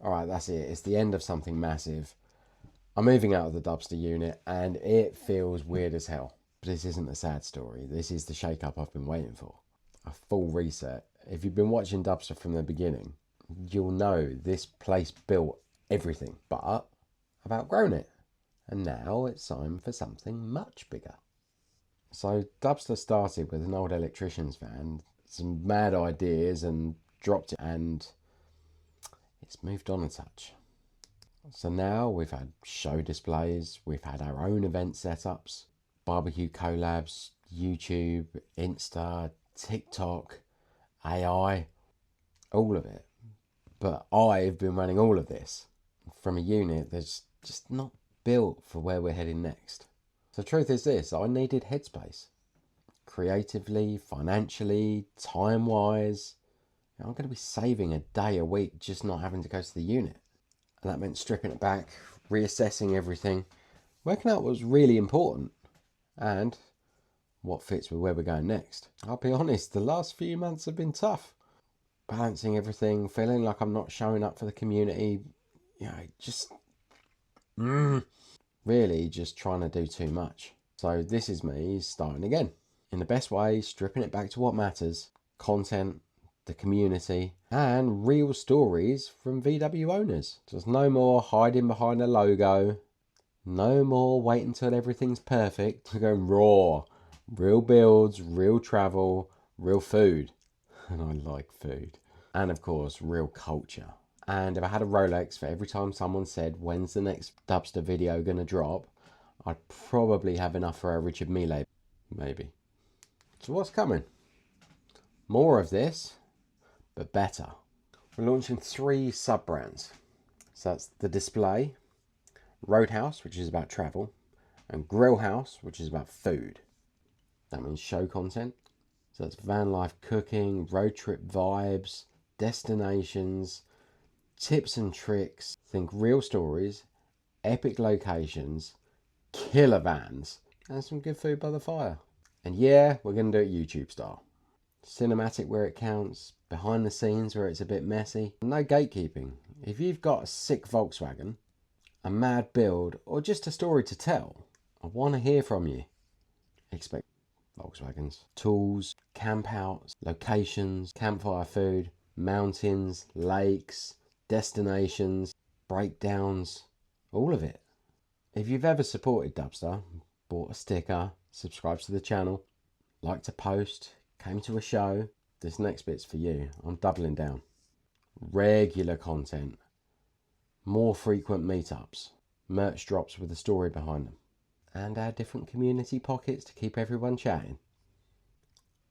All right, that's it. It's the end of something massive. I'm moving out of the Dubsta unit and it feels weird as hell. But this isn't the sad story. This is the shake-up I've been waiting for. A full reset. If you've been watching Dubsta from the beginning, you'll know this place built everything, but I've outgrown it. And now it's time for something much bigger. So Dubsta started with an old electrician's van, some mad ideas, and dropped it, and it's moved on a touch. So now we've had show displays, we've had our own event setups, barbecue collabs, YouTube, Insta, TikTok, AI, all of it. But I've been running all of this from a unit that's just not built for where we're heading next. So the truth is this, I needed headspace. Creatively, financially, time-wise. I'm going to be saving a day a week just not having to go to the unit. And that meant stripping it back, reassessing everything, working out what was really important and what fits with where we're going next. I'll be honest, the last few months have been tough. Balancing everything, feeling like I'm not showing up for the community, just really just trying to do too much. So this is me starting again. In the best way, stripping it back to what matters, content, the community, and real stories from VW owners. There's no more hiding behind a logo, no more waiting until everything's perfect. We're going raw, real builds, real travel, real food. And I like food. And of course, real culture. And if I had a Rolex for every time someone said, when's the next Dubsta video gonna drop, I'd probably have enough for a Richard Mille, maybe. So what's coming? More of this, but better. We're launching 3 sub-brands. So that's the Display, RoadHaus, which is about travel, and GrillHaus, which is about food. That means show content. So that's van life cooking, road trip vibes, destinations, tips and tricks. Think real stories, epic locations, killer vans, and some good food by the fire. And yeah, we're going to do it YouTube style. Cinematic where it counts, behind the scenes where it's a bit messy. No gatekeeping. If you've got a sick Volkswagen, a mad build, or just a story to tell, I want to hear from you. Expect Volkswagens, tools, camp outs, locations, campfire food, mountains, lakes, destinations, breakdowns, all of it. If you've ever supported Dubsta, bought a sticker, subscribed to the channel, liked a post, came to a show, this next bit's for you. I'm doubling down. Regular content, more frequent meetups, merch drops with a story behind them, and our different community pockets to keep everyone chatting.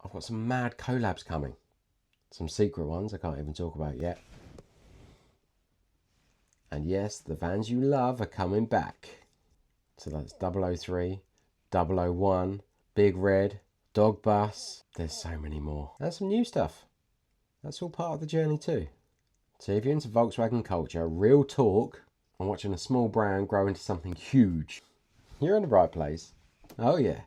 I've got some mad collabs coming. Some secret ones I can't even talk about yet. And yes, the vans you love are coming back. So that's 003, 001, Big Red, Dog Bus. There's so many more. And some new stuff. That's all part of the journey too. So if you're into Volkswagen culture, real talk, and watching a small brand grow into something huge, you're in the right place. Oh yeah.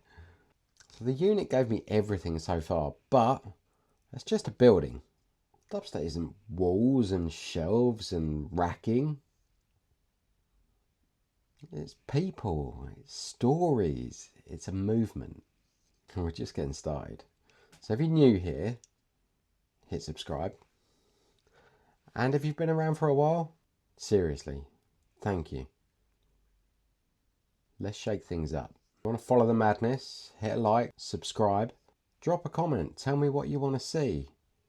So the unit gave me everything so far, but that's just a building. Dubsta isn't walls and shelves and racking. It's people, it's stories, it's a movement. And we're just getting started. So if you're new here, hit subscribe. And if you've been around for a while, seriously, thank you. Let's shake things up. If you want to follow the madness, hit a like, subscribe, drop a comment, tell me what you want to see.